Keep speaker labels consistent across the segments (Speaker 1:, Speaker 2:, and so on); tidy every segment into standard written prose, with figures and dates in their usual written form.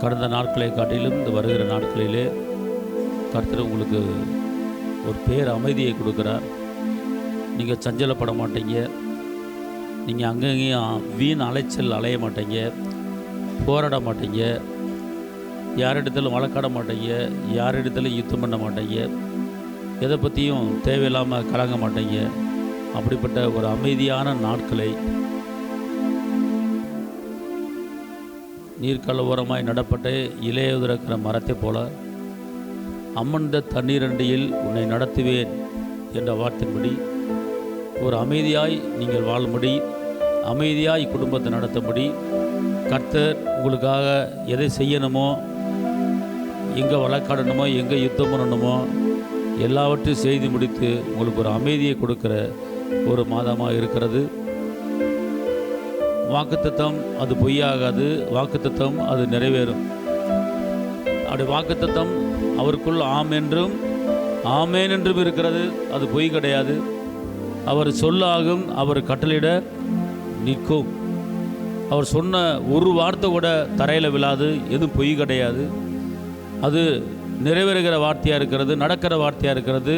Speaker 1: கடந்த நாட்களை காட்டிலும் இந்த வருகிற நாட்களிலே கர்த்தர் உங்களுக்கு ஒரு பேர் அமைதியை கொடுக்குறார். நீங்கள் சஞ்சலப்பட மாட்டீங்க, நீங்கள் அங்கங்கேயும் வீண் அலைச்சல் அலைய மாட்டீங்க, போராட மாட்டீங்க, யாரிடத்திலும் வழக்காட மாட்டீங்க, யாரிடத்திலும் யுத்தம் பண்ண மாட்டீங்க, எதை பற்றியும் தேவையில்லாமல் கலங்க மாட்டீங்க. அப்படிப்பட்ட ஒரு அமைதியான நாட்களை நீர்க்கல ஓரமாய் நடப்பட்டு இலையுதிர்க்கிற மரத்தை போல அமர்ந்த தண்ணீரண்டியில் உன்னை நடத்துவேன் என்ற வார்த்தையின்படி ஒரு அமைதியாய் நீங்கள் வாழும்படி, அமைதியாய் குடும்பத்தை நடத்தும்படி கர்த்தர் உங்களுக்காக எதை செய்யணுமோ, எங்கே வழக்காடணுமோ, எங்கே யுத்தம் பண்ணணுமோ எல்லாவற்றையும் செய்து முடித்து உங்களுக்கு ஒரு அமைதியை கொடுக்கிற ஒரு மாதமாக இருக்கிறது. வாக்குத்தத்தம் அது பொய்யாகாது, வாக்குத்தத்தம் அது நிறைவேறும். அப்படி வாக்குத்தத்தம் அவருக்குள் ஆம் என்றும் ஆமேன் என்றும் இருக்கிறது, அது பொய் கிடையாது. அவர் சொல்லாகும், அவர் கட்டளையிட நிற்கும். அவர் சொன்ன ஒரு வார்த்தை கூட தரையில் விழாது, எதுவும் பொய் கிடையாது. அது நிறைவேறுகிற வார்த்தையாக இருக்கிறது, நடக்கிற வார்த்தையாக இருக்கிறது,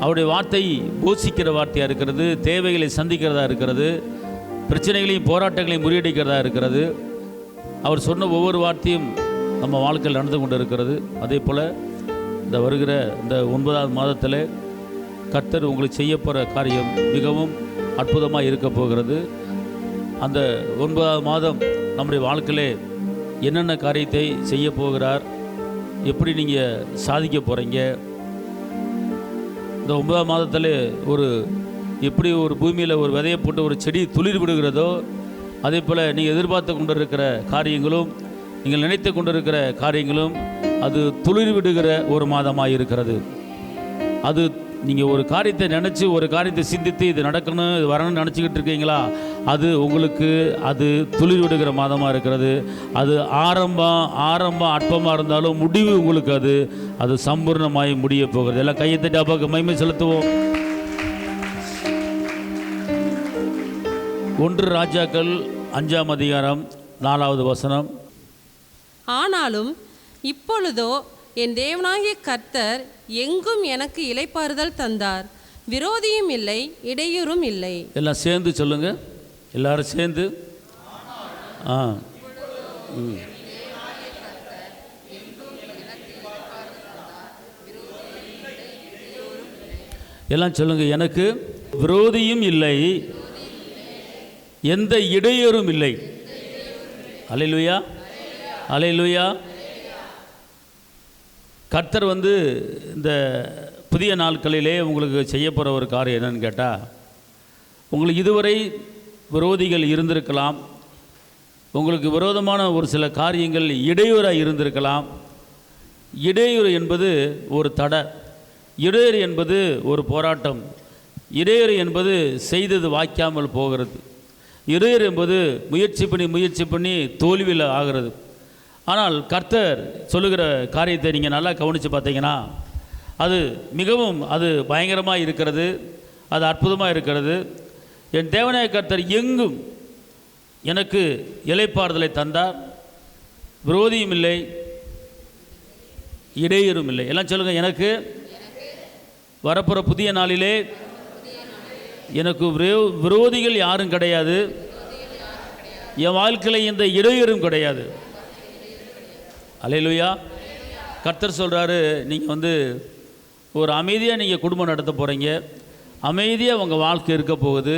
Speaker 1: அவருடைய வார்த்தை போஷிக்கிற வார்த்தையாக இருக்கிறது, தேவைகளை சந்திக்கிறதா இருக்கிறது, பிரச்சனைகளையும் போராட்டங்களையும் முறியடிக்கிறதா இருக்கிறது. அவர் சொன்ன ஒவ்வொரு வார்த்தையும் நம்ம வாழ்க்கையில் நடந்து கொண்டு இருக்கிறது. அதே போல் இந்த வருகிற இந்த 9வது மாதத்தில் கர்த்தர் உங்களுக்கு செய்ய போகிற காரியம் மிகவும் அற்புதமாக இருக்க போகிறது. அந்த 9வது மாதம் நம்முடைய வாழ்க்கையிலே என்னென்ன காரியத்தை செய்ய போகிறார், எப்படி நீங்கள் சாதிக்க போகிறீங்க, இந்த 9வது மாதத்தில் எப்படி ஒரு பூமியில் ஒரு விதையை போட்டு ஒரு செடி துளிர் விடுகிறதோ, அதே போல் நீங்கள் எதிர்பார்த்து கொண்டிருக்கிற காரியங்களும், நீங்கள் நினைத்து கொண்டிருக்கிற காரியங்களும் அது துளிர் விடுகிற ஒரு மாதமாக இருக்கிறது. அது நீங்கள் ஒரு காரியத்தை நினச்சி, ஒரு காரியத்தை சிந்தித்து இது நடக்கணும், இது வரணும்னு நினச்சிக்கிட்டு இருக்கீங்களா, அது உங்களுக்கு அது துளிர் விடுகிற மாதமாக இருக்கிறது. அது ஆரம்பம் அற்பமாக இருந்தாலும் முடிவு உங்களுக்கு அது சம்பூர்ணமாகி முடிய போகிறது. எல்லாம் கையை தட்டி அப்பாவுக்கு மகிமை செலுத்துவோம். 1 ராஜாக்கள் 5ஆம் அதிகாரம் 4வது வசனம்.
Speaker 2: ஆனாலும் இப்பொழுதோ என் தேவனாகிய கர்த்தர் எங்கும் எனக்கு இளைப்பாறுதல் தந்தார், விரோதியும் இல்லை, இடையூறும் இல்லை.
Speaker 1: எல்லாம் சேர்ந்து சொல்லுங்க, எல்லாரும் சேர்ந்து. எல்லாம் சொல்லுங்க, எனக்கு விரோதியும் இல்லை, எந்த இடையூறும் இல்லை. அல்லேலூயா, அல்லேலூயா. கர்த்தர் இந்த புதிய நாட்களிலே உங்களுக்கு செய்ய போகிற ஒரு காரியம் என்னன்னு கேட்டால், உங்களுக்கு இதுவரை விரோதிகள் இருந்திருக்கலாம், உங்களுக்கு விரோதமான ஒரு சில காரியங்கள் இடையூறாக இருந்திருக்கலாம். இடையூறு என்பது ஒரு தடை, இடையூறு என்பது ஒரு போராட்டம், இடையூறு என்பது செய்தது வாய்க்காமல் போகிறது, இடையூறு என்பது முயற்சி பண்ணி தோல்வியில் ஆகிறது. ஆனால் கர்த்தர் சொல்லுகிற காரியத்தை நீங்கள் நல்லா கவனித்து பார்த்தீங்கன்னா அது மிகவும் பயங்கரமாக இருக்கிறது, அது அற்புதமாக இருக்கிறது. என் தேவனாய கர்த்தர் எங்கும் எனக்கு இளைப்பாறுதலை தந்தார், விரோதியும் இல்லை, இடையூறும் இல்லை. எல்லாம் சொல்லுங்கள், எனக்கு வரப்போகிற புதிய நாளிலே எனக்கு விரோதிகள் யாரும் கிடையாது, என் வாழ்க்கையில் இந்த இடையூறும் கிடையாது. அல்லேலூயா. கர்த்தர் சொல்கிறாரு, நீங்கள் ஒரு அமைதியாக நீங்கள் குடும்பம் நடத்த போகிறீங்க, அமைதியாக உங்கள் வாழ்க்கை இருக்க போகுது.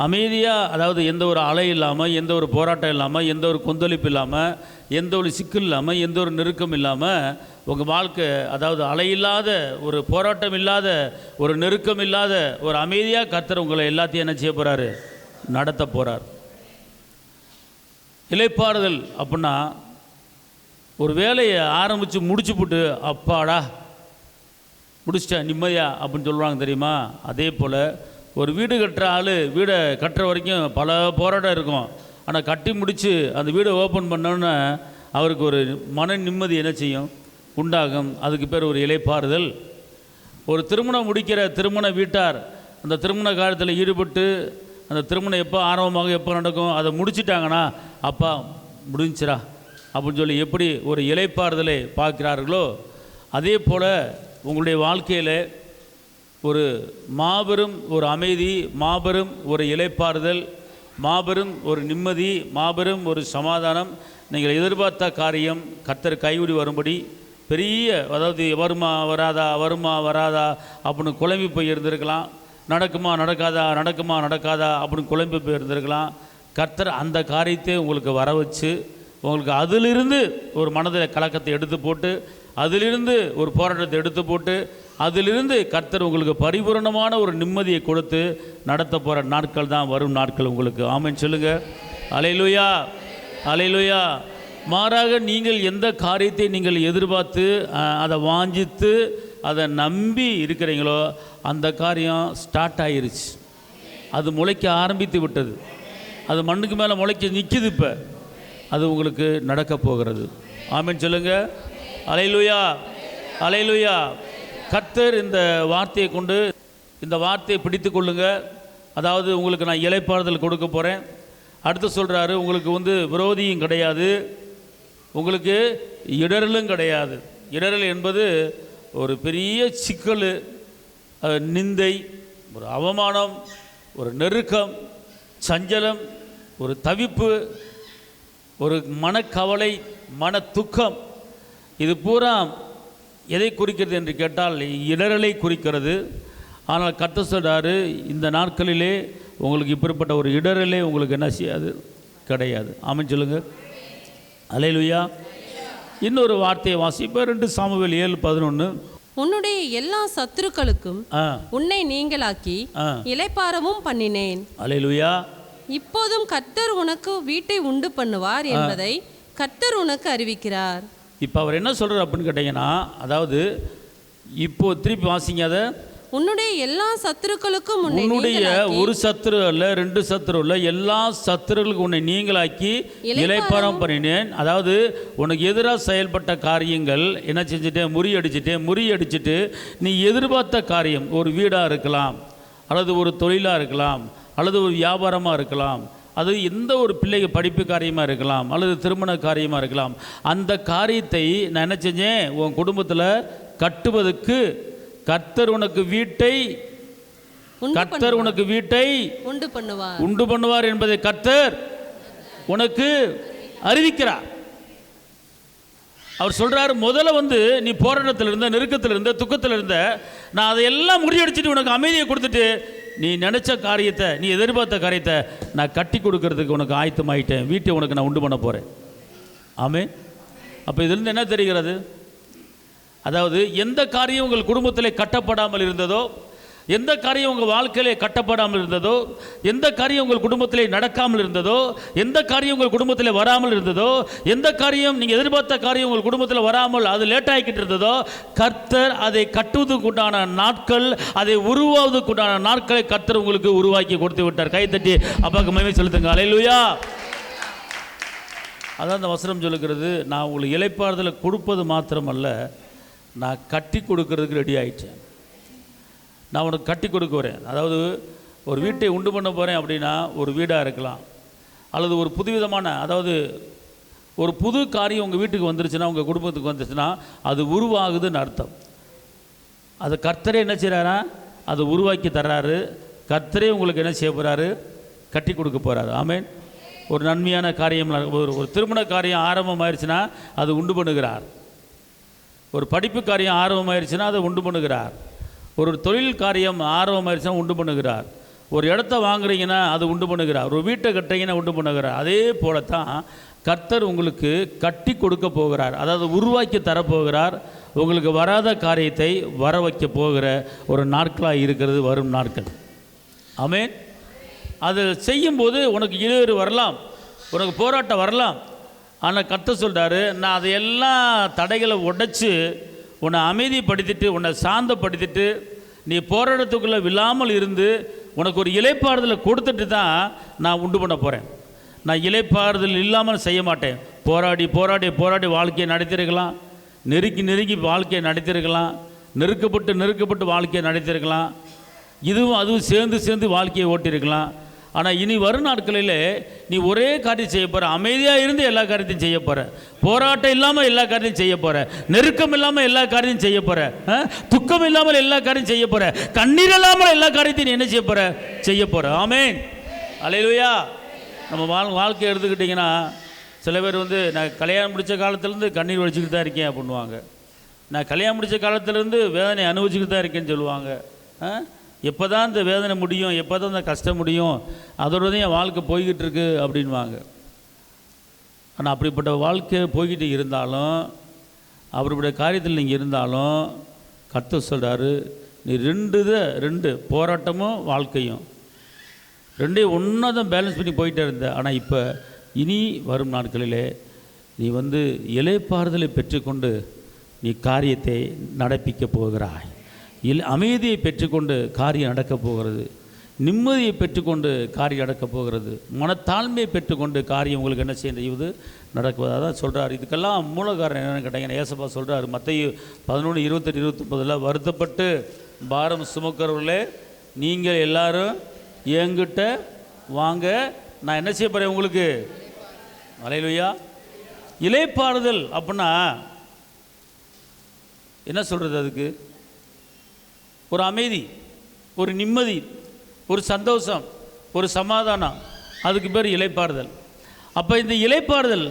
Speaker 1: அமைதியாக, அதாவது எந்த ஒரு அலை இல்லாமல், எந்த ஒரு போராட்டம் இல்லாமல், எந்த ஒரு கொந்தளிப்பு இல்லாமல், எந்த ஒரு சிக்கல் இல்லாமல், எந்த ஒரு நெருக்கம் இல்லாமல் உங்கள் வாழ்க்கை, அதாவது அலையில்லாத, ஒரு போராட்டம் இல்லாத, ஒரு நெருக்கம் இல்லாத ஒரு அமைதியாக கர்த்தர் உங்களை எல்லாத்தையும் என்ன செய்ய போகிறாரு, நடத்த போகிறார். இளைப்பாறுதல் அப்படின்னா ஒரு வேலையை ஆரம்பித்து முடிச்சு போட்டு அப்பாடா முடிச்சிட்டேன் நிம்மதியா அப்படின்னு சொல்லுவாங்க தெரியுமா. அதே போல் ஒரு வீடு கட்டுற ஆள் வீடை கட்டுற வரைக்கும் பல போராட்டம் இருக்கும். ஆனால் கட்டி முடித்து அந்த வீடை ஓப்பன் பண்ணோன்னு அவருக்கு ஒரு மன நிம்மதி என்ன செய்யும், உண்டாகும். அதுக்கு பேர் ஒரு இளைப்பாறுதல். ஒரு திருமணம் முடிக்கிற திருமண வீட்டார் அந்த திருமண காலத்தில் ஈடுபட்டு அந்த திருமணம் எப்போ ஆரம்பமாக எப்போ நடக்கும் அதை முடிச்சிட்டாங்கன்னா அப்பா முடிஞ்சிரா அப்படின்னு சொல்லி எப்படி ஒரு இளைப்பாறுதலை பார்க்கிறார்களோ, அதே போல் உங்களுடைய வாழ்க்கையில் ஒரு மாபெரும் ஒரு அமைதி, மாபெரும் ஒரு இளைப்பாறுதல், மாபெரும் ஒரு நிம்மதி, மாபெரும் ஒரு சமாதானம், நீங்கள் எதிர்பார்த்த காரியம் கர்த்தர் கைவிடி வரும்படி பெரிய, அதாவது வருமா வராதா வருமா வராதா அப்படின்னு குழம்பி போய் இருந்திருக்கலாம். நடக்குமா நடக்காதா நடக்குமா நடக்காதா அப்படின்னு குழம்பி போய் இருந்திருக்கலாம். கர்த்தர் அந்த காரியத்தை உங்களுக்கு வர வச்சு, உங்களுக்கு அதிலிருந்து ஒரு மனதில் கலக்கத்தை எடுத்து போட்டு, அதிலிருந்து ஒரு போராட்டத்தை எடுத்து போட்டு, அதிலிருந்து கர்த்தர் உங்களுக்கு பரிபூரணமான ஒரு நிம்மதியை கொடுத்து நடத்த போகிற நாட்கள் தான் வரும் நாட்கள் உங்களுக்கு. ஆமென் சொல்லுங்கள். அல்லேலூயா, அல்லேலூயா. மாறாக நீங்கள் எந்த காரியத்தை நீங்கள் எதிர்பார்த்து அதை வாஞ்சித்து அதை நம்பி இருக்கிறீங்களோ அந்த காரியம் ஸ்டார்ட் ஆகிருச்சு. அது முளைக்க ஆரம்பித்து விட்டது. அது மண்ணுக்கு மேலே முளைக்க நிற்கிது. இப்போ அது உங்களுக்கு நடக்க போகிறது. ஆமென் சொல்லுங்கள். அல்லேலூயா, அல்லேலூயா. கர்த்தர் இந்த வார்த்தையை கொண்டு, இந்த வார்த்தையை பிடித்து கொள்ளுங்க. அதாவது உங்களுக்கு நான் இளைப்பாறுதல் கொடுக்க போகிறேன். அடுத்து சொல்கிறாரு, உங்களுக்கு விரோதியும் கிடையாது, உங்களுக்கு இடரலும் கிடையாது. இடரல் என்பது ஒரு பெரிய சிக்கல், நிந்தை, ஒரு அவமானம், ஒரு நெருக்கம், சஞ்சலம், ஒரு தவிப்பு, ஒரு மனக்கவலை, மன துக்கம். இது பூரா எதை குறிக்கிறது என்று கேட்டால் இடரலை குறிக்கிறது. ஆனால் கர்த்தர் சொல்றாரு, இந்த நாட்களிலே உங்களுக்கு இப்படிப்பட்ட ஒரு இடரலே உங்களுக்கு என்ன செய்யாது, கிடையாது. ஆமென் சொல்லுங்க. அல்லேலூயா. இன்னொரு வார்த்தையை வாசிப்ப 2 சாமுவேல் 7:11.
Speaker 2: உன்னுடைய எல்லா சத்துருக்களுக்கும் உன்னை நீங்களாக்கி இளைப்பாறவும் பண்ணினேன்.
Speaker 1: அல்லேலூயா.
Speaker 2: இப்போதும் கர்த்தர் உனக்கு வீட்டை உண்டு பண்ணுவார் என்பதை கர்த்தர் உனக்கு அறிவிக்கிறார்.
Speaker 1: இப்போ அவர் என்ன சொல்கிறார் அப்படின்னு கேட்டிங்கன்னா, அதாவது இப்போ திருப்பி வாசிங்க அதை.
Speaker 2: உன்னுடைய எல்லா சத்துருக்களுக்கும்
Speaker 1: உன்னுடைய ஒரு சத்துரு அல்ல, 2 சத்துரு அல்ல, எல்லா சத்துருக்களுக்கும் உன்னை நீங்களாக்கி இளைப்பாறம் பண்ணினேன். அதாவது உனக்கு எதிராக செயல்பட்ட காரியங்கள் என்ன செஞ்சுட்டேன், முறியடிச்சிட்டு நீ எதிர்பார்த்த காரியம், ஒரு வீடாக இருக்கலாம், அல்லது ஒரு தொழிலாக இருக்கலாம், அல்லது ஒரு வியாபாரமாக இருக்கலாம், அது எந்த ஒரு பிள்ளைக்கு படிப்பு காரியமாக இருக்கலாம், அல்லது திருமண காரியமாக இருக்கலாம். அந்த காரியத்தை நான் என்ன செஞ்சேன், உன் குடும்பத்தில் கட்டுவதற்கு கர்த்தர் உனக்கு வீட்டை உண்டு பண்ணுவார் என்பதை கர்த்தர் உனக்கு அறிவிக்கிறார். அவர் சொல்றாரு, முதல்ல நீ போராட்டத்தில் இருந்த, நெருக்கத்தில் இருந்த, துக்கத்தில் இருந்த, நான் அதையெல்லாம் முறியடிச்சிட்டு உனக்கு அமைதியை கொடுத்துட்டு நீ நினைச்ச காரியத்தை, நீ எதிர்பார்த்த காரியத்தை நான் கட்டி கொடுக்கறதுக்கு உனக்கு ஆயத்தமாயிட்டேன். வீட்டை உனக்கு நான் உண்டு பண்ண போறேன். ஆமென். அப்போ இதிலிருந்து என்ன தெரிகிறது, அதாவது எந்த காரியம் உங்கள் குடும்பத்தில் கட்டப்படாமல் இருந்ததோ, எந்த காரியம் உங்கள் வாழ்க்கையிலே கட்டப்படாமல் இருந்ததோ, எந்த காரியம் உங்கள் குடும்பத்திலே நடக்காமல் இருந்ததோ, எந்த காரியம் உங்கள் குடும்பத்தில் வராமல் இருந்ததோ, எந்த காரியம் நீங்கள் எதிர்பார்த்த காரியம் உங்கள் குடும்பத்தில் வராமல் அது லேட் ஆகிக்கிட்டு இருந்ததோ, கர்த்தர் அதை கட்டுவதற்குண்டான நாட்கள், அதை உருவாவதற்குண்டான நாட்களை கர்த்தர் உங்களுக்கு உருவாக்கி கொடுத்து விட்டார். கைத்தட்டி அப்பாவுக்கு மகிமை செலுத்துங்க. அல்லேலூயா. அதான் அந்த வசனம் சொல்லுகிறது, நான் உங்களுக்கு இளைப்பாறுதலை கொடுப்பது மாத்திரமல்ல, நான் கட்டி கொடுக்கறதுக்கு ரெடி ஆகிட்டேன். நான் உனக்கு கட்டி கொடுக்க வரேன். அதாவது ஒரு வீட்டை உண்டு பண்ண போகிறேன் அப்படின்னா, ஒரு வீடாக இருக்கலாம், அல்லது ஒரு புதுவிதமான, அதாவது ஒரு புது காரியம் உங்கள் வீட்டுக்கு வந்துருச்சுன்னா, உங்கள் குடும்பத்துக்கு வந்துருச்சுன்னா, அது உருவாகுதுன்னு அர்த்தம். அது கர்த்தரே என்ன செய்கிறாரா, அதை உருவாக்கி தர்றாரு. கர்த்தரே உங்களுக்கு என்ன செய்ய போகிறாரு, கட்டி கொடுக்க போகிறாரு. ஆமென். ஒரு நன்மையான காரியம், ஒரு திருமண காரியம் ஆரம்பமாயிருச்சுன்னா அது உண்டு பண்ணுகிறார். ஒரு படிப்பு காரியம் ஆரம்பமாயிருச்சுன்னா அதை உண்டு பண்ணுகிறார். ஒரு தொழில் காரியம் ஆரம்பமாயிருச்சுன்னா உண்டு பண்ணுகிறார். ஒரு இடத்த வாங்குறீங்கன்னா அது உண்டு பண்ணுகிறார். ஒரு வீட்டை கட்டுறீங்கன்னா உண்டு பண்ணுகிறார். அதே போல தான் கர்த்தர் உங்களுக்கு கட்டி கொடுக்க போகிறார். அதாவது உருவாக்கி தரப்போகிறார். உங்களுக்கு வராத காரியத்தை வர வைக்க போகிற ஒரு நாட்களாக இருக்கிறது வரும் நாட்கள். ஆமென். அது செய்யும்போது உனக்கு இடையூறு வரலாம், உனக்கு போராட்டம் வரலாம். ஆனால் கர்த்தர் சொல்கிறாரு, நான் அதையெல்லாம் தடைகளை உடைச்சி உன்னை அமைதிப்படுத்திட்டு, உன்னை சாந்தப்படுத்திட்டு, நீ போராட்டத்துக்குள்ளே விழாமல் இருந்து உனக்கு ஒரு இளைப்பாறுதலை கொடுத்துட்டு தான் நான் உண்டு பண்ண போகிறேன். நான் இளைப்பாறுதல் இல்லாமல் செய்ய மாட்டேன். போராடி போராடி போராடி வாழ்க்கையை நடத்திருக்கலாம், நெருக்கி வாழ்க்கையை நடத்திருக்கலாம், நெருக்கப்பட்டு வாழ்க்கையை நடத்திருக்கலாம், இதுவும் அதுவும் சேர்ந்து வாழ்க்கையை ஓட்டியிருக்கலாம். ஆனால் இனி வரும் நாட்களில் நீ ஒரே காரியம் செய்ய போகிற, அமைதியாக இருந்து எல்லா காரியத்தையும் செய்ய போகிற, போராட்டம் இல்லாமல் எல்லா காரியத்தையும் செய்ய போகிற, நெருக்கம் இல்லாமல் எல்லா காரியத்தையும் செய்ய போகிற, துக்கம் இல்லாமல் எல்லா காரியம் செய்ய போகிற, கண்ணீர் இல்லாமல் எல்லா காரியத்தையும் நீ என்ன செய்ய போகிற, செய்ய போகிற. ஆமென், அல்லேலூயா. நம்ம வாழ்க்கை எடுத்துக்கிட்டிங்கன்னா சில பேர் வந்து நான் கல்யாணம் முடித்த காலத்துலேருந்து கண்ணீர் வடிச்சுக்கிட்டு தான் இருக்கேன் அப்படின்வாங்க. நான் கல்யாணம் முடித்த காலத்துலேருந்து வேதனை அனுபவிச்சுக்கிட்டு தான் இருக்கேன்னு சொல்லுவாங்க. எப்போ தான் இந்த வேதனை முடியும், எப்போ தான் இந்த கஷ்டம் முடியும், அதோட தான் என் வாழ்க்கை போய்கிட்டு இருக்கு அப்படின்வாங்க. ஆனால் அப்படிப்பட்ட வாழ்க்கை போய்கிட்டு இருந்தாலும், அவருடைய காரியத்தில் நீங்கள் இருந்தாலும் கர்த்தர் சொல்கிறாரு, நீ ரெண்டு போராட்டமும் வாழ்க்கையும் ரெண்டையும் ஒன்றா தான் பேலன்ஸ் பண்ணி போயிட்டே இருந்த. ஆனால் இப்போ இனி வரும் நாட்களிலே நீ வந்து இளைப்பாறுதலை பெற்றுக்கொண்டு நீ காரியத்தை நடப்பிக்க போகிறாய். அமைதியை பெற்றுக்கொண்டு காரியம் நடக்கப் போகிறது, நிம்மதியை பெற்றுக்கொண்டு காரியம் நடக்கப் போகிறது, மனத்தாழ்மையை பெற்றுக்கொண்டு காரியம் உங்களுக்கு என்ன செய்வது நடக்குவது. அதான் சொல்கிறார். இதுக்கெல்லாம் மூலகாரணம் என்னென்னு கேட்டீங்கன்னா, ஏசப்பா சொல்கிறார் மத்தேயு 11:28-29 வருத்தப்பட்டு பாரம் சுமக்கிறவர்களே நீங்கள் எல்லாரும் என்கிட்ட வாங்க, நான் என்ன செய்ய போகிறேன் உங்களுக்கு. அல்லேலூயா. இளைப்பாறுதல் அப்படின்னா என்ன சொல்கிறது? அதுக்கு ஒரு அமைதி, ஒரு நிம்மதி, ஒரு சந்தோஷம், ஒரு சமாதானம், அதுக்கு பேர் இளைப்பாறுதல். அப்போ இந்த இளைப்பாறுதல்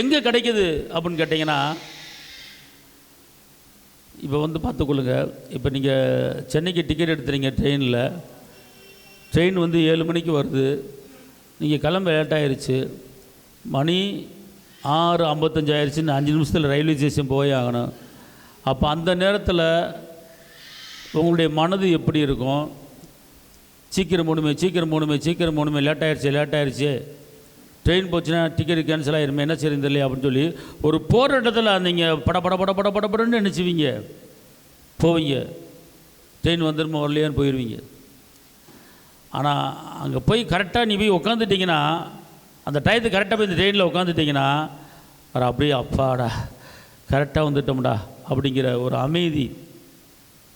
Speaker 1: எங்கே கிடைக்குது அப்படின்னு கேட்டிங்கன்னா, இப்போ வந்து பார்த்துக்கொள்ளுங்க. இப்போ நீங்கள் சென்னைக்கு டிக்கெட் எடுத்துறீங்க ட்ரெயின் வந்து 7 மணிக்கு வருது, நீங்கள் கிளம்ப லேட் ஆகிருச்சு, மணி 6:55 ஆயிடுச்சுன்னு 5 நிமிஷத்தில் ரயில்வே ஸ்டேஷன் போய் ஆகணும். அப்போ அந்த நேரத்தில் உங்களுடைய மனது எப்படி இருக்கும்? சீக்கிரம் போகணுமே, லேட் ஆயிடுச்சு, ட்ரெயின் போச்சுன்னா டிக்கெட் கேன்சல் ஆகிருமே, என்ன செய்யுது இல்லையா அப்படின்னு சொல்லி ஒரு போராட்டத்தில் நீங்கள் படப்படன்னு நினச்சிவீங்க, போவீங்க. ட்ரெயின் வந்துருமா வரலையான்னு போயிடுவீங்க. ஆனால் அங்கே போய் கரெக்டாக நீ போய் உட்காந்துட்டிங்கன்னா, அந்த டயத்துக்கு கரெக்டாக போய் இந்த ட்ரெயினில் உட்காந்துட்டிங்கன்னா, அப்படியே அப்பாடா கரெக்டாக வந்துட்டோம்டா அப்படிங்கிற ஒரு அமைதி,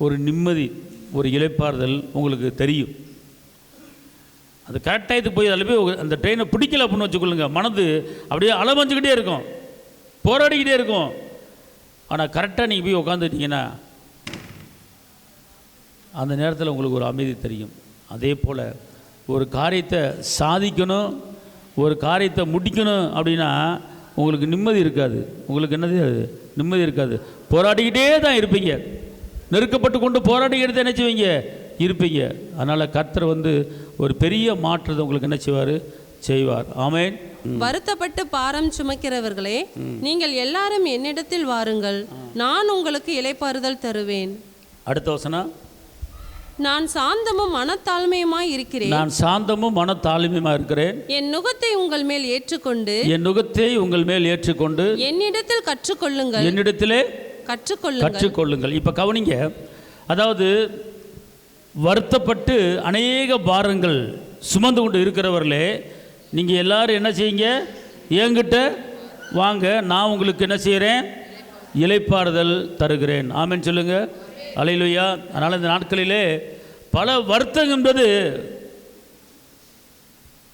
Speaker 1: ஒரு நிம்மதி, ஒரு இளைப்பாறுதல் உங்களுக்கு தெரியும். அது கரெக்டாக இது போய் அதில் போய் அந்த ட்ரெயினை பிடிக்கல அப்படின்னு வச்சுக்கொள்ளுங்க, மனது அப்படியே அலமஞ்சிக்கிட்டே இருக்கும், போராடிக்கிட்டே இருக்கும். ஆனால் கரெக்டாக நீங்கள் போய் உட்காந்துட்டிங்கன்னா அந்த நேரத்தில் உங்களுக்கு ஒரு அமைதி தெரியும். அதே போல் ஒரு காரியத்தை சாதிக்கணும், ஒரு காரியத்தை முடிக்கணும் அப்படின்னா உங்களுக்கு நிம்மதி இருக்காது. உங்களுக்கு என்னது நிம்மதி இருக்காது, போராடிக்கிட்டே தான் இருப்பீங்க, நெருக்கப்பட்டு கொண்டு போராடிக்கிட்டு தான் என்ன செய்வீங்க இருப்பீங்க. அதனால் கர்த்தர் வந்து ஒரு பெரிய மாற்றத்தை உங்களுக்கு என்ன செய்வார். ஆமென்.
Speaker 2: வருத்தப்பட்டு பாரம் சுமக்கிறவர்களே நீங்கள் எல்லாரும் என்னிடத்தில் வாருங்கள், நான் உங்களுக்கு இளைப்பாறுதல் தருவேன்.
Speaker 1: அடுத்த வசனம்,
Speaker 2: நான் சாந்தமும் மனத்தாழ்மையுமாய் இருக்கிறேன். என் நுகத்தை உங்கள் மேல் ஏற்றுக்கொண்டு என்னிடத்தில் கற்றுக்கொள்ளுங்கள். இப்ப கவனிங்க, அதாவது வருத்தப்பட்டு அநேக பாரங்கள் சுமந்து கொண்டு இருக்கிறவர்களே நீங்க எல்லாரும் என்ன செய்யுங்க, என்கிட்ட வாங்க, நான் உங்களுக்கு என்ன செய்கிறேன், இளைப்பாறுதல் தருகிறேன். ஆமென் சொல்லுங்க. அல்லேலூயா. அதனால் இந்த நாட்களிலே பல வருத்தங்கன்றது,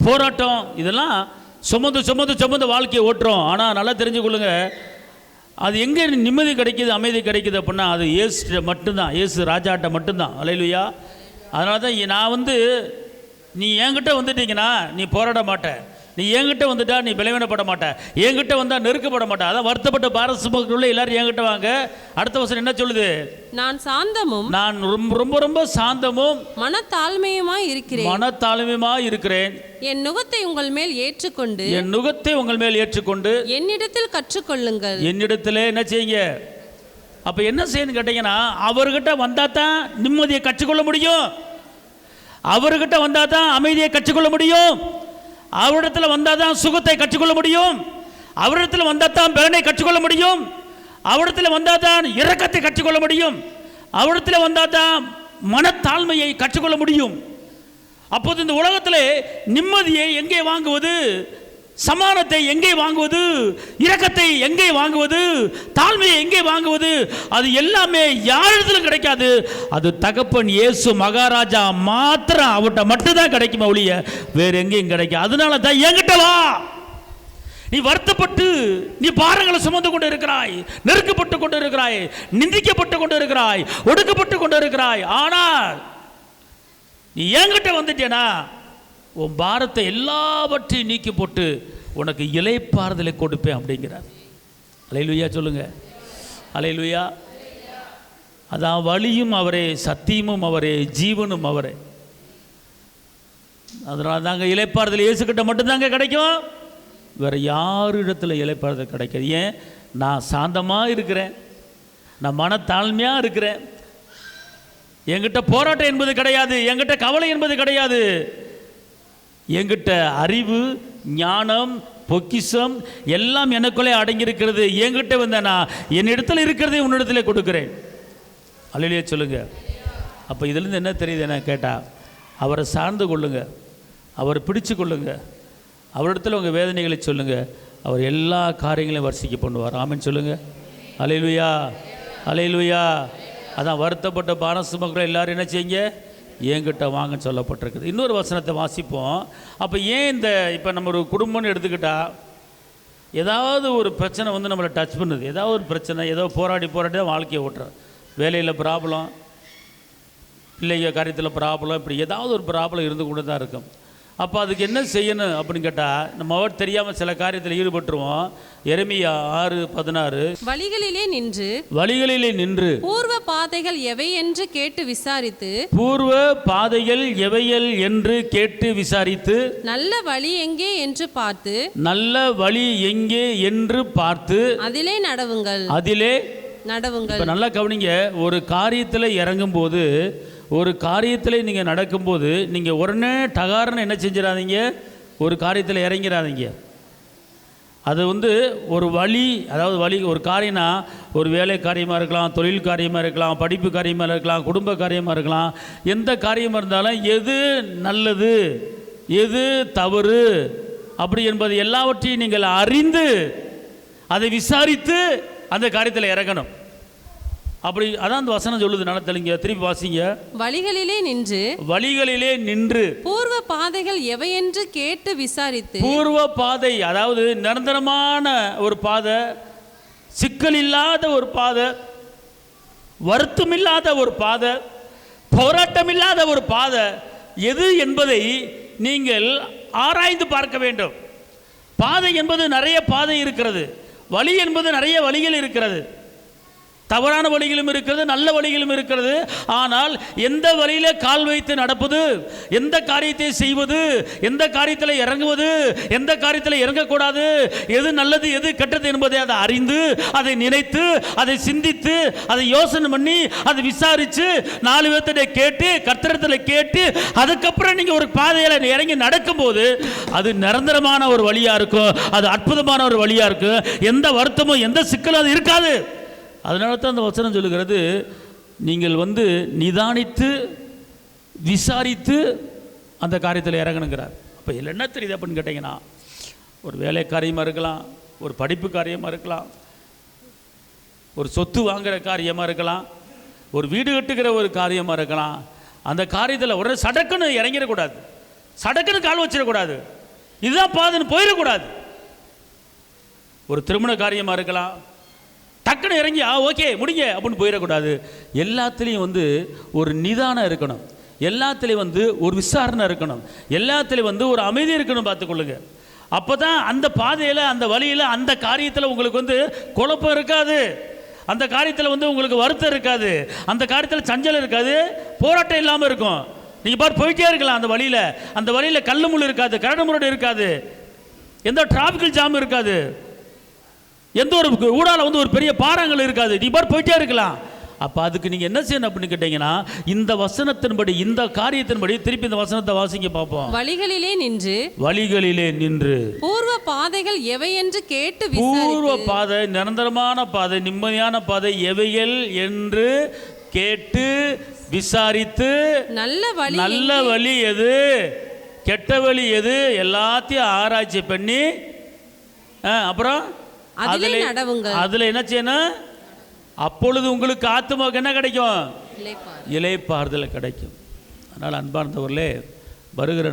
Speaker 2: போராட்டம், இதெல்லாம் சுமந்து வாழ்க்கையை ஓட்டுறோம். ஆனால் நல்லா தெரிஞ்சுக்கொள்ளுங்க, அது எங்கே நிம்மதி கிடைக்கிது, அமைதி கிடைக்கிது அப்படின்னா அது இயேசு மட்டும்தான், இயேசு ராஜாட்ட மட்டும்தான். அல்லேலூயா. அதனால தான் நான் வந்து, நீ என்கிட்ட வந்துட்டீங்கன்னா நீ போராட மாட்டேன், நீ என்கிட்ட வந்துட்டா நீ பலவீனப்பட மாட்டேன், என்கிட்ட வந்தால் நெருக்கப்பட மாட்டேன். அதான் வருத்தப்பட்ட பாரசுமக்குள்ள எல்லாரும் என்கிட்ட வாங்க. அடுத்த வசனம் என்ன சொல்லுது? நான் ரொம்ப சாந்தமும் மனத்தாழ்மையுமாய் இருக்கிறேன். என் நுகத்தை உங்கள் மேல் ஏற்றுக்கொண்டு என்னிடத்தில் கற்றுக்கொள்ளுங்கள். என்னிடத்தில் என்ன செய்யுங்க? அப்ப என்ன செய்யணும் கேட்டீங்கன்னா, அவர்கிட்ட வந்தா தான் நிம்மதியை கற்றுக்கொள்ள முடியும், அவர்கிட்ட வந்தா தான் அமைதியை கற்றுக்கொள்ள முடியும், அவரிடத்தில் வந்தால் தான் சுகத்தை கற்றுக்கொள்ள முடியும், அவரிடத்தில் வந்தால் தான் பலனை கற்றுக்கொள்ள முடியும், அவரிடத்தில் வந்தால் தான் இரக்கத்தை கற்றுக்கொள்ள முடியும், அவரிடத்தில் வந்தால் தான் மனத்தாழ்மையை கற்றுக்கொள்ள முடியும். அப்போது இந்த உலகத்தில் நிம்மதியை எங்கே வாங்குவது, சமானத்தை எங்கே வாங்குவது, இரக்கத்தை எங்கே வாங்குவது, தாழ்மையை எங்கே வாங்குவது? அது எல்லாமே யாரிடத்திலும் கிடைக்காது. அது தகப்பன் இயேசு மகாராஜா மாத்திரம் அவர்கிட்ட மட்டும்தான் கிடைக்குமா ஒழிய வேற எங்கேயும் கிடைக்கும். அதனால தான் என்கிட்ட வா. நீ வருத்தப்பட்டு நீ பாரங்களை சுமந்து கொண்டு இருக்கிறாய், நெருக்கப்பட்டு கொண்டு இருக்கிறாய், நிந்திக்கப்பட்டு கொண்டு இருக்கிறாய், ஒடுக்கப்பட்டு கொண்டு இருக்கிறாய். ஆனால் நீ என்கிட்ட வந்துட்டேனா உன் பாரத்தை எல்லாவற்றையும் நீக்கி போட்டு உனக்கு இளைப்பாறுதலை கொடுப்பேன் அப்படிங்கிறார். அல்லேலூயா சொல்லுங்க. அல்லேலூயா. அதான் வழியும் அவரே, சத்தியமும் அவரே, ஜீவனும் அவரே. அதனால தாங்க இளைப்பாறுதல் இயேசுக்கிட்ட மட்டும்தாங்க கிடைக்கும். வேறு யாரிடத்தில் இளைப்பாறுதல் கிடைக்காது. ஏன்? நான் சாந்தமாக இருக்கிறேன், நான் மனத்தாழ்மையாக இருக்கிறேன். என்கிட்ட போராட்டம் என்பது கிடையாது, என்கிட்ட கவலை என்பது கிடையாது. என்கிட்ட அறிவு, ஞானம், பொக்கிஷம் எல்லாம் எனக்குள்ளே அடங்கியிருக்கிறது. என்கிட்ட வந்தேன்னா என்னிடத்தில் இருக்கிறதே உன்னிடத்தில் கொடுக்குறேன். அல்லேலூயா சொல்லுங்க. அப்போ இதுலேருந்து என்ன தெரியுது என்ன கேட்டால், அவரை சார்ந்து கொள்ளுங்க, அவரை பிடிச்சு கொள்ளுங்க, அவரிடத்தில் உங்கள் வேதனைகளை சொல்லுங்கள். அவர் எல்லா காரியங்களையும் வரிசைக்கு பண்ணுவார். ஆமென் சொல்லுங்கள். அல்லேலூயா. அல்லேலூயா. அதான் வருத்தப்பட்ட பாரசுமக்களை எல்லாரும் என்ன செய்யுங்க, என்கிட்ட வாங்கன்னு சொல்லப்பட்டிருக்குது. இன்னொரு வசனத்தை வாசிப்போம். அப்போ ஏன் இந்த இப்போ நம்ம ஒரு குடும்பம்னு எடுத்துக்கிட்டால் ஏதாவது ஒரு பிரச்சனை வந்து நம்மளை டச் பண்ணுது, ஏதாவது ஒரு பிரச்சனை, ஏதோ போராடி தான் வாழ்க்கையை ஓட்டுறோம். வேலையில் ப்ராப்ளம், பிள்ளைங்க காரியத்தில் ப்ராப்ளம், இப்படி ஏதாவது ஒரு ப்ராப்ளம் இருந்து கொண்டு தான் இருக்கும். அப்போ அதுக்கு என்ன செய்யணும் அப்படின்னு கேட்டால், நம்ம அவர் தெரியாமல் சில காரியத்தில் ஈடுபட்டுருவோம். எரேமியா 6:16 வழிகளிலே நின்று
Speaker 3: பூர்வ பாதைகள் எவை என்று கேட்டு விசாரித்து,
Speaker 2: பூர்வ பாதைகள் எவைகள் என்று கேட்டு விசாரித்து,
Speaker 3: நல்ல வழி எங்கே என்று பார்த்து,
Speaker 2: நல்ல வழி எங்கே என்று பார்த்து
Speaker 3: அதிலே நடவுங்கள்.
Speaker 2: இப்போ நல்லா கவனிங்க. ஒரு காரியத்தில் இறங்கும்போது, ஒரு காரியத்தில் நீங்கள் நடக்கும்போது நீங்கள் உடனே டகாரன்னு என்ன செஞ்சிடாதீங்க, ஒரு காரியத்தில் இறங்கிறாதீங்க. அது வந்து ஒரு வழி, அதாவது வழி, ஒரு காரியம்னா ஒரு வேலை காரியமாக இருக்கலாம், தொழில் காரியமாக இருக்கலாம், படிப்பு காரியமாக இருக்கலாம், குடும்ப காரியமாக இருக்கலாம். எந்த காரியமாக இருந்தாலும் எது நல்லது எது தவறு அப்படி என்பது எல்லாவற்றையும் நீங்கள் அறிந்து அதை விசாரித்து அந்த காரியத்தில் இறங்கணும். அப்படி அதான் அந்த வசனம் சொல்லுது. நடத்தலிங்க, திருப்பி வாசிங்க. வழிகளிலே நின்று
Speaker 3: பூர்வ பாதைகள் எவை என்று கேட்டு விசாரித்து.
Speaker 2: பூர்வ பாதை அதாவது நிரந்தரமான ஒரு பாதை, சிக்கல் இல்லாத ஒரு பாதை, வருத்தம் இல்லாத ஒரு பாதை, போராட்டம் இல்லாத ஒரு பாதை எது என்பதை நீங்கள் ஆராய்ந்து பார்க்க வேண்டும். பாதை என்பது நிறைய பாதை இருக்கிறது, வழி என்பது நிறைய வழிகள் இருக்கிறது. தவறான வழிகளும் இருக்கிறது, நல்ல வழிகளும் இருக்கிறது. ஆனால் எந்த வழியில கால் வைத்து நடப்பது, எந்த காரியத்தை செய்வது, எந்த காரியத்தில் இறங்குவது, எந்த காரியத்தில் இறங்கக்கூடாது, எது நல்லது எது கெட்டது என்பதை அதை அறிந்து, அதை நினைத்து, அதை சிந்தித்து, அதை யோசனை பண்ணி, அதை விசாரித்து, 4 பேர்த்திட்ட கேட்டு, கர்த்தரிடத்தில் கேட்டு, அதுக்கப்புறம் நீங்கள் ஒரு பாதையில் இறங்கி நடக்கும்போது அது நிரந்தரமான ஒரு வழியாக இருக்கும், அது அற்புதமான ஒரு வழியாக இருக்கும். எந்த வருத்தமும் எந்த சிக்கலும் அது இருக்காது. அதனால தான் அந்த வசனம் சொல்லுகிறது, நீங்கள் வந்து நிதானித்து விசாரித்து அந்த காரியத்தில் இறங்கணுங்கிறார். அப்போ இதில் என்ன தெரியுது அப்படின்னு கேட்டிங்கன்னா, ஒரு வேலை காரியமாக இருக்கலாம், ஒரு படிப்பு காரியமாக இருக்கலாம், ஒரு சொத்து வாங்குகிற காரியமாக இருக்கலாம், ஒரு வீடு கட்டுகிற ஒரு காரியமாக இருக்கலாம். அந்த காரியத்தில் ஒரு சடக்குன்னு இறங்கிடக்கூடாது, சடக்குன்னு கால் வச்சிடக்கூடாது, இதுதான் பாதுன்னு போயிடக்கூடாது. ஒரு திருமண காரியமாக இருக்கலாம், டக்குன்னு இறங்கி ஓகே முடிங்க அப்படின்னு போயிடக்கூடாது. எல்லாத்துலேயும் வந்து ஒரு நிதானம் இருக்கணும், எல்லாத்துலேயும் வந்து ஒரு விசாரணை இருக்கணும், எல்லாத்துலேயும் வந்து ஒரு அமைதி இருக்கணும். பார்த்துக்கொள்ளுங்க. அப்போ தான் அந்த பாதையில், அந்த வழியில், அந்த காரியத்தில் உங்களுக்கு வந்து குழப்பம் இருக்காது, அந்த காரியத்தில் வந்து உங்களுக்கு வருத்தம் இருக்காது, அந்த காரியத்தில் சஞ்சலம் இருக்காது, போராட்டம் இல்லாமல் இருக்கும். நீங்கள் பாரு போயிட்டே இருக்கலாம் அந்த வழியில் கல்லு முள் இருக்காது, கரடு முரடு இருக்காது, எந்த டிராஃபிக் ஜாம் இருக்காது, எந்த ஒரு ஊடால வந்து ஒரு பெரிய பாறாங்கள் இருக்காது, நீ பார் போயிட்டே இருக்கலாம். அப்போ அதுக்கு நீங்கள் என்ன செய்யணும் அப்படின்னு கேட்டீங்கன்னா, இந்த வசனத்தின்படி, இந்த காரியத்தின்படி, திருப்பி இந்த வசனத்தை வாசிங்க பார்ப்போம். வழிகளிலே நின்று
Speaker 3: பூர்வ பாதைகள் எவை என்று கேட்டு,
Speaker 2: பூர்வ பாதை நிரந்தரமான பாதை, நிம்மதியான பாதை எவைகள் என்று கேட்டு விசாரித்து, நல்ல வழி எது, கெட்ட வழி எது எல்லாத்தையும் ஆராய்ச்சி பண்ணி அப்புறம்
Speaker 3: அதிலே நடவுங்கள்.
Speaker 2: அதில் என்ன செய்யணும்? அப்பொழுது உங்களுக்கு ஆத்துமாவுக்கு என்ன கிடைக்கும்? இளைப்பாறுதல் கிடைக்கும். அதனால் அன்பார்ந்தவர்களே, வருகிற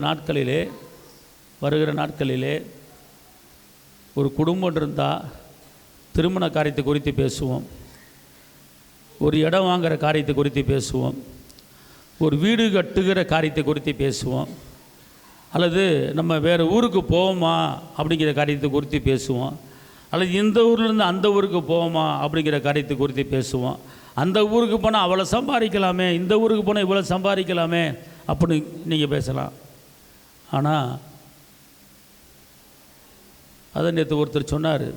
Speaker 2: நாட்களிலே ஒரு குடும்பம் இருந்தால் திருமண காரியத்தை குறித்து பேசுவோம், ஒரு இடம் வாங்குகிற காரியத்தை குறித்து பேசுவோம், ஒரு வீடு கட்டுகிற காரியத்தை குறித்து பேசுவோம், அல்லது நம்ம வேறு ஊருக்கு போவோமா அப்படிங்கிற காரியத்தை குறித்து பேசுவோம், அல்லது இந்த ஊர்லேருந்து அந்த ஊருக்கு போவோமா அப்படிங்கிற காரியத்தை குறித்து பேசுவோம். அந்த ஊருக்கு போனால் அவ்வளோ சம்பாதிக்கலாமே, இந்த ஊருக்கு போனால் இவ்வளோ சம்பாதிக்கலாமே அப்படின்னு நீங்கள் பேசலாம். ஆனால் அதை நேற்று ஒருத்தர் சொன்னார்,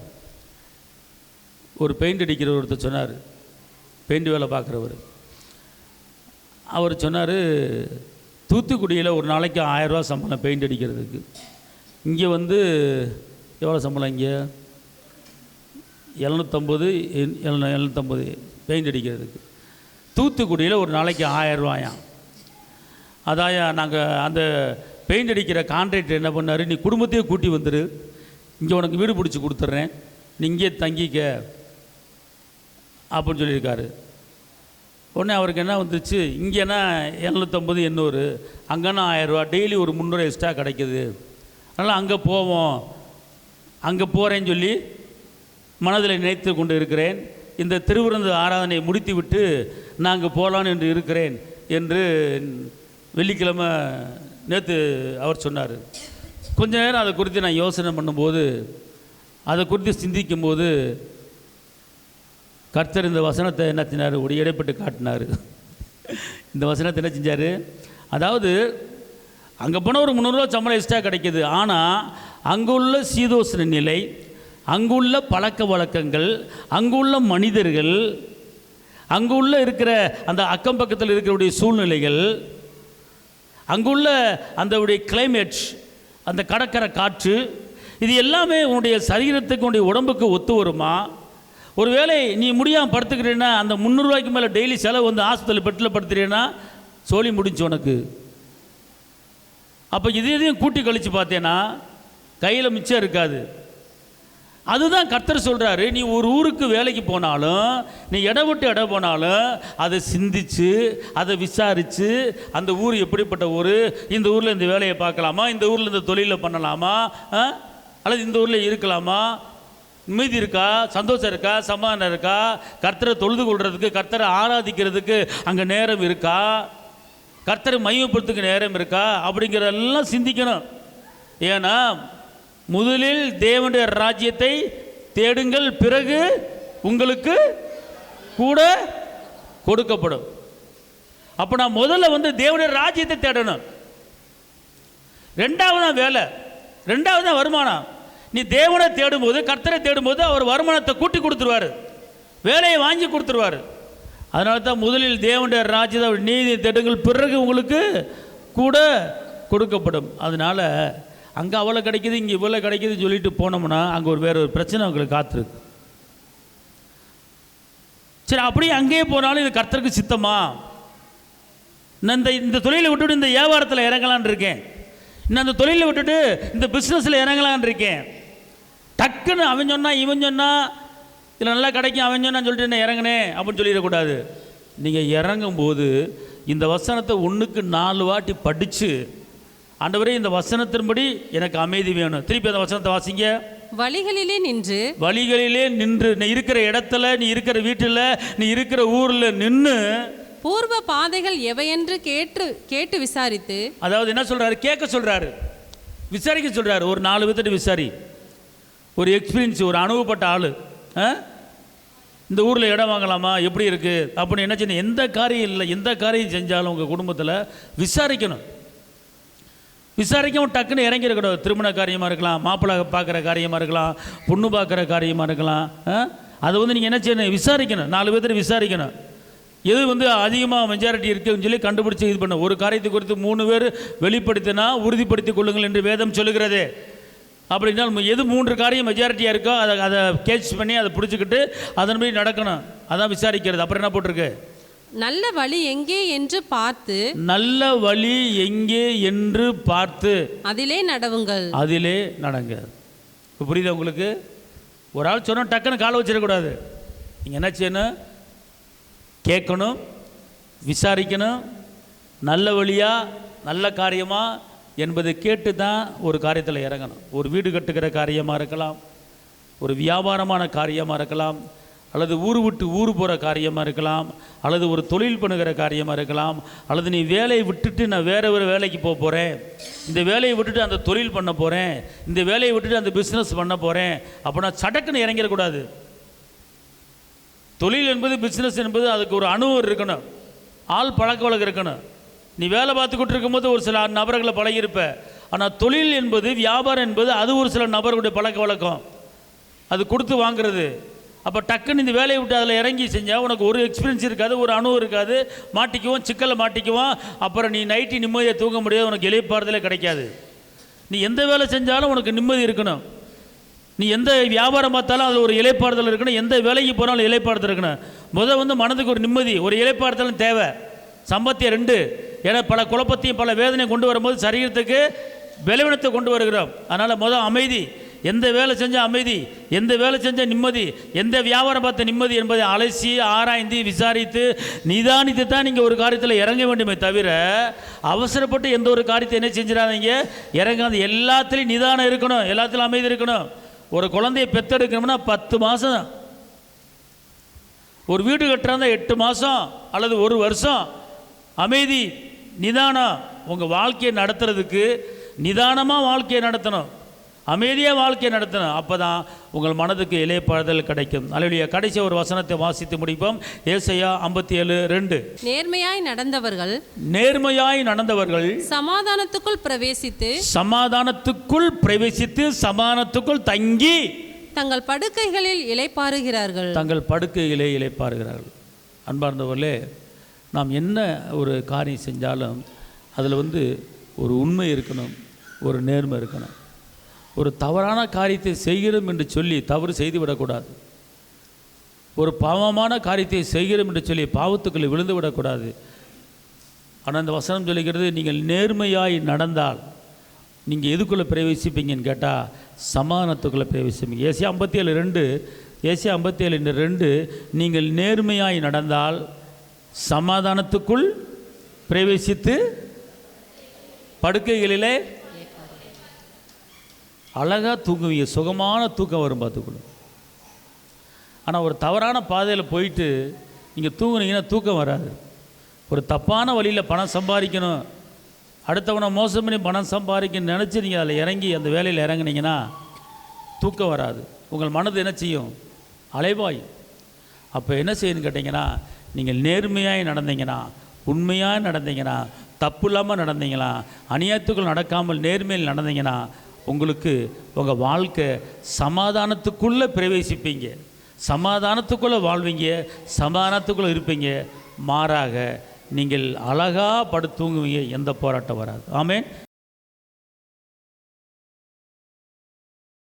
Speaker 2: ஒரு பெயிண்ட் அடிக்கிற ஒருத்தர் சொன்னார், பெயிண்ட் வேலை பார்க்குறவர். அவர் சொன்னார், தூத்துக்குடியில் ஒரு நாளைக்கு 1000 ரூபா சம்பளம் பெயிண்ட் அடிக்கிறதுக்கு. இங்கே வந்து எவ்வளோ சம்பளம்? இங்கே 750 பெயிண்ட் அடிக்கிறதுக்கு. தூத்துக்குடியில் ஒரு நாளைக்கு 1000 ரூபாயாம். அதாயா நாங்கள் அந்த பெயிண்ட் அடிக்கிற கான்ட்ராக்டர் என்ன பண்ணார், நீ குடும்பத்தையே கூட்டி வந்துடு, இங்கே உனக்கு வீடு பிடிச்சி கொடுத்துட்றேன், நீ இங்கே தங்கிக்க அப்படின்னு சொல்லியிருக்காரு. உடனே அவருக்கு என்ன வந்துச்சு, இங்கேனா 750 800, அங்கேனா 1000 ரூபா, டெய்லி ஒரு 300 எக்ஸ்ட்ரா கிடைக்கிது, அதனால் அங்கே போவோம், அங்கே போகிறேன்னு சொல்லி மனதில் நினைத்து கொண்டு இருக்கிறேன். இந்த திருவிருந்து ஆராதனையை முடித்து விட்டு நாங்கள் போகலான்னு என்று இருக்கிறேன் என்று வெள்ளிக்கிழமை நேற்று அவர் சொன்னார். கொஞ்ச நேரம் அதை குறித்து நான் யோசனை பண்ணும்போது, அதை குறித்து சிந்திக்கும்போது, கர்த்தர் இந்த வசனத்தை என்ன செஞ்சார், ஒரு இடைப்பட்டு காட்டினார். இந்த வசனத்தை என்ன செஞ்சார், அதாவது அங்கே போனால் ஒரு 300 ரூபா சம்பளம் எக்ஸ்ட்ரா கிடைக்கிது, ஆனால் அங்குள்ள சீதோஷ்ண நிலை, அங்குள்ள பழக்க வழக்கங்கள், அங்குள்ள மனிதர்கள், அங்குள்ள இருக்கிற அந்த அக்கம் பக்கத்தில் இருக்கிறவுடைய சூழ்நிலைகள், அங்குள்ள அந்த கிளைமேட், அந்த கடற்கரை காற்று, இது எல்லாமே உன்னுடைய சரீரத்துக்கு உன்னுடைய உடம்புக்கு ஒத்து வருமா? ஒருவேளை நீ முடியாமல் படுத்துக்கிறேன்னா, அந்த 300 ரூபாய்க்கு மேலே டெய்லி செலவு வந்து ஹாஸ்பிட்டல் பெட்டில் படுத்துறேன்னா சோழி முடிஞ்சு உனக்கு. அப்போ இதையும் கூட்டி கழித்து பார்த்தேன்னா கையில் மிச்சம் இருக்காது. அதுதான் கர்த்தர் சொல்கிறாரு, நீ ஒரு ஊருக்கு வேலைக்கு போனாலும், நீ இடம் விட்டு இடம் போனாலும் அதை சிந்திச்சு, அதை விசாரித்து, அந்த ஊர் எப்படிப்பட்ட ஊர், இந்த ஊரில் இந்த வேலையை பார்க்கலாமா, இந்த ஊரில் இந்த தொழிலை பண்ணலாமா, அல்லது இந்த ஊரில் இருக்கலாமா, நிம்மதி இருக்கா, சந்தோஷம் இருக்கா, சமாதானம் இருக்கா, கர்த்தரை தொழுது கொள்றதுக்கு, கர்த்தரை ஆராதிக்கிறதுக்கு அங்கே நேரம் இருக்கா, கர்த்தரை மையப்படுத்துக்கு நேரம் இருக்கா அப்படிங்கிறதெல்லாம் சிந்திக்கணும். ஏன்னா முதலில் தேவனுடைய ராஜ்யத்தை தேடுங்கள், பிறகு உங்களுக்கு கூட கொடுக்கப்படும். அப்போ நான் முதல்ல வந்து தேவனுடைய ராஜ்யத்தை தேடணும். ரெண்டாவதான் வேலை, ரெண்டாவதான் வருமானம். நீ தேவனை தேடும்போது, கர்த்தரை தேடும்போது அவர் வருமானத்தை கூட்டி கொடுத்துருவார், வேலையை வாங்கி கொடுத்துருவார். அதனால தான் முதலில் தேவனுடைய ராஜ்யத்தை நீதியை தேடுங்கள், பிறகு உங்களுக்கு கூட கொடுக்கப்படும். அதனால் அங்கே அவ்வளோ கிடைக்கிது, இங்கே இவ்வளோ கிடைக்கிதுன்னு சொல்லிட்டு போனோம்னா அங்கே வேறு ஒரு பிரச்சனை உங்களுக்கு காத்திருக்கு. சரி, அப்படியே அங்கேயே போனாலும் இது கர்த்தருக்கு சித்தமா? நான் இந்த தொழிலை விட்டுட்டு இந்த வியாபாரத்தில் இறங்கலான் இருக்கேன், நான் அந்த தொழிலை விட்டுட்டு இந்த பிஸ்னஸில் இறங்கலான் இருக்கேன். டக்குன்னு அவன் சொன்னால் இவன் சொன்னால் இதில் நல்லா கிடைக்கும், அவன் சொன்னான்னு சொல்லிட்டு என்ன இறங்கினேன் அப்படின்னு சொல்லிடக்கூடாது. நீங்கள் இறங்கும்போது இந்த வசனத்தை 1க்கு 4 வாட்டி படித்து, ஆண்டவரே இந்த வசனத்தின்படி எனக்கு அமைதி வேணும். திருப்பி அந்த வசனத்தை வாசிங்க.
Speaker 3: வழிகளிலே நின்று
Speaker 2: நீ இருக்கிற இடத்துல, நீ இருக்கிற வீட்டில், நீ இருக்கிற ஊரில் நின்று
Speaker 3: பூர்வ பாதைகள் எவையென்று கேட்டு விசாரித்து.
Speaker 2: அதாவது என்ன சொல்றாரு, கேட்க சொல்றாரு, விசாரிக்க சொல்றாரு. ஒரு 4 பேர்த்திட்ட விசாரி, ஒரு எக்ஸ்பீரியன்ஸ், ஒரு அனுபவப்பட்ட ஆள், இந்த ஊரில் இடம் வாங்கலாமா, எப்படி இருக்குது அப்படின்னு என்ன செய்யணும். எந்த காரியம் இல்லை, எந்த காரியம் செஞ்சாலும் உங்கள் குடும்பத்தில் விசாரிக்கணும். விசாரிக்கவும் டக்குன்னு இறங்கிடக்கூடாது. திருமண காரியமாக இருக்கலாம், மாப்பிள்ளை பார்க்குற காரியமாக இருக்கலாம், பொண்ணு பார்க்குற காரியமாக இருக்கலாம். அதை வந்து நீங்கள் என்ன செய்யணும், விசாரிக்கணும். 4 பேர்த்திட்ட விசாரிக்கணும். எது வந்து அதிகமாக மெஜாரிட்டி இருக்குன்னு சொல்லி கண்டுபிடிச்சி இது பண்ண. ஒரு காரியத்தை குறித்து 3 பேர் வெளிப்படுத்தினா உறுதிப்படுத்திக் கொள்ளுங்கள் என்று வேதம் சொல்லுகிறது. அப்படின்னா எது 3 காரியம் மெஜாரிட்டியாக இருக்கோ அதை கேட்ச் பண்ணி அதை பிடிச்சிக்கிட்டு அதன்படி நடக்கணும். அதான் விசாரிக்கிறது. அப்புறம் என்ன போட்டிருக்கு,
Speaker 3: நல்ல வழி எங்கே என்று பார்த்து,
Speaker 2: நல்ல வழி எங்கே என்று பார்த்து
Speaker 3: அதிலே நடவுங்கள்.
Speaker 2: அதிலே நடங்க. இப்போ புரியுதா உங்களுக்கு? ஒரு ஆள் சொன்னால் டக்குன்னு காலை வச்சிடக்கூடாது. நீங்கள் என்ன செய்யணும்? கேட்கணும், விசாரிக்கணும், நல்ல வழியா நல்ல காரியமா என்பதை கேட்டு தான் ஒரு காரியத்தில் இறங்கணும். ஒரு வீடு கட்டுகிற காரியமாக இருக்கலாம், ஒரு வியாபாரமான காரியமாக இருக்கலாம், அல்லது ஊர் விட்டு ஊர் போகிற காரியமாக இருக்கலாம், அல்லது ஒரு தொழில் பண்ணுகிற காரியமாக இருக்கலாம், அல்லது நீ வேலையை விட்டுட்டு நான் வேறு ஒரு வேலைக்கு போக போகிறேன், இந்த வேலையை விட்டுட்டு அந்த தொழில் பண்ண போகிறேன், இந்த வேலையை விட்டுட்டு அந்த பிஸ்னஸ் பண்ண போகிறேன். அப்போ நான் சடக்குன்னு இறங்கிடக்கூடாது. தொழில் என்பது, பிஸ்னஸ் என்பது அதுக்கு ஒரு அனுபவம் இருக்கணும், ஆள் பழக்க வழக்கம் இருக்கணும். நீ வேலை பார்த்துக்கிட்டு இருக்கும்போது ஒரு சில நபர்களை பழகியிருப்ப. ஆனால் தொழில் என்பது, வியாபாரம் என்பது அது ஒரு சில நபர்களுடைய பழக்க வழக்கம், அது கொடுத்து வாங்குறது. அப்போ டக்குன்னு இந்த வேலையை விட்டு அதில் இறங்கி செஞ்சால் உனக்கு ஒரு எக்ஸ்பீரியன்ஸ் இருக்காது, ஒரு அனுபவம் இருக்காது, மாட்டிக்குவோம், சிக்கலை மாட்டிக்குவோம். அப்புறம் நீ நைட்டு நிம்மதியை தூங்க முடியாது, உனக்கு இளைப்பாறுதலே கிடைக்காது. நீ எந்த வேலை செஞ்சாலும் உனக்கு நிம்மதி இருக்கணும். நீ எந்த வியாபாரம் பார்த்தாலும் அதில் ஒரு இளைப்பாறுதல் இருக்கணும், எந்த வேலைக்கு போனாலும் இளைப்பாறுதல் இருக்கணும். வந்து மனதுக்கு ஒரு நிம்மதி, ஒரு இளைப்பாறுதலும் தேவை. சம்பத்தியம் 2. ஏன்னா பல குழப்பத்தையும் பல வேதனையும் கொண்டு வரும்போது சரீரத்துக்கு பலவீனத்தை கொண்டு வருகிறோம். அதனால் அமைதி. எந்த வேலை செஞ்சால் அமைதி, எந்த வேலை செஞ்சால் நிம்மதி, எந்த வியாபாரம் பார்த்த நிம்மதி என்பதை அலசி ஆராய்ந்து விசாரித்து நிதானித்து தான் நீங்கள் ஒரு காரியத்தில் இறங்க வேண்டுமே தவிர அவசரப்பட்டு எந்த ஒரு காரியத்தை என்ன செஞ்சிடாதீங்க, இறங்காது. எல்லாத்துலேயும் நிதானம் இருக்கணும், எல்லாத்துலையும் அமைதி இருக்கணும். ஒரு குழந்தையை பெற்றெடுக்கணும்னா 10 மாதம், ஒரு வீடு கட்டுறாங்க 8 மாதம் அல்லது 1 வருஷம். அமைதி, நிதானம். உங்கள் வாழ்க்கையை நடத்துறதுக்கு நிதானமாக வாழ்க்கையை நடத்தணும், அமைதியாக வாழ்க்கையை நடத்தணும். அப்போ தான் உங்கள் மனதுக்கு இளைப்பாறுதல் கிடைக்கும். அல்லேலூயா. கடைசி ஒரு வசனத்தை வாசித்து முடிப்போம். ஏசாயா 57:2.
Speaker 3: நேர்மையாய் நடந்தவர்கள்,
Speaker 2: நேர்மையாய் நடந்தவர்கள்
Speaker 3: சமாதானத்துக்குள் பிரவேசித்து,
Speaker 2: சமாதானத்துக்குள் பிரவேசித்து சமாதானத்துக்குள் தங்கி
Speaker 3: தங்கள் படுக்கைகளில் இளைப்பாறுகிறார்கள்.
Speaker 2: தங்கள் படுக்கையிலே இளைப்பாறுகிறார்கள். அன்பார்ந்தவர்களே, நாம் என்ன ஒரு காரியம் செஞ்சாலும் அதில் ஒரு உண்மை இருக்கணும், ஒரு நேர்மை இருக்கணும். ஒரு தவறான காரியத்தை செய்கிறோம் என்று சொல்லி தவறு செய்து விடக்கூடாது. ஒரு பாவமான காரியத்தை செய்கிறோம் என்று சொல்லி பாவத்துக்குள்ளே விழுந்து விடக்கூடாது. ஆனால் இந்த வசனம் சொல்லுகிறது, நீங்கள் நேர்மையாய் நடந்தால் நீங்கள் எதுக்குள்ளே பிரவேசிப்பீங்கன்னு கேட்டால் சமாதானத்துக்குள்ளே பிரவேசிப்பீங்க. ஏசாயா 57:2. ஏசாயா 57:2. நீங்கள் நேர்மையாய் நடந்தால் சமாதானத்துக்குள் பிரவேசித்து படுக்கைகளிலே அழகாக தூங்குவீங்க, சுகமான தூக்கம் வரும் பார்த்துக்கணும். ஆனால் ஒரு தவறான பாதையில் போயிட்டு நீங்கள் தூங்குனீங்கன்னா தூக்கம் வராது. ஒரு தப்பான வழியில் பணம் சம்பாதிக்கணும், அடுத்தவனை மோசம் பண்ணி பணம் சம்பாதிக்கணும்னு நினச்சி நீங்கள் அதில் இறங்கி அந்த வேலையில் இறங்குனீங்கன்னா தூக்கம் வராது. உங்கள் மனது என்ன செய்யும்? அலைபாயும். அப்போ என்ன செய்யணும்னு கேட்டிங்கன்னா, நீங்கள் நேர்மையாக நடந்தீங்கன்னா, உண்மையாக நடந்தீங்கன்னா, தப்பு இல்லாமல் நடந்தீங்கன்னா, அநியாயத்துக்குள் நடக்காமல் நேர்மையில் நடந்தீங்கன்னா உங்களுக்கு உங்கள் வாழ்க்கை சமாதானத்துக்குள்ளே பிரவேசிப்பீங்க, சமாதானத்துக்குள்ளே வாழ்வீங்க, சமாதானத்துக்குள்ளே இருப்பீங்க. மாறாக நீங்கள் அழகாக படுத்து தூங்குவீங்க, எந்த போராட்டம் வராது. ஆமென்.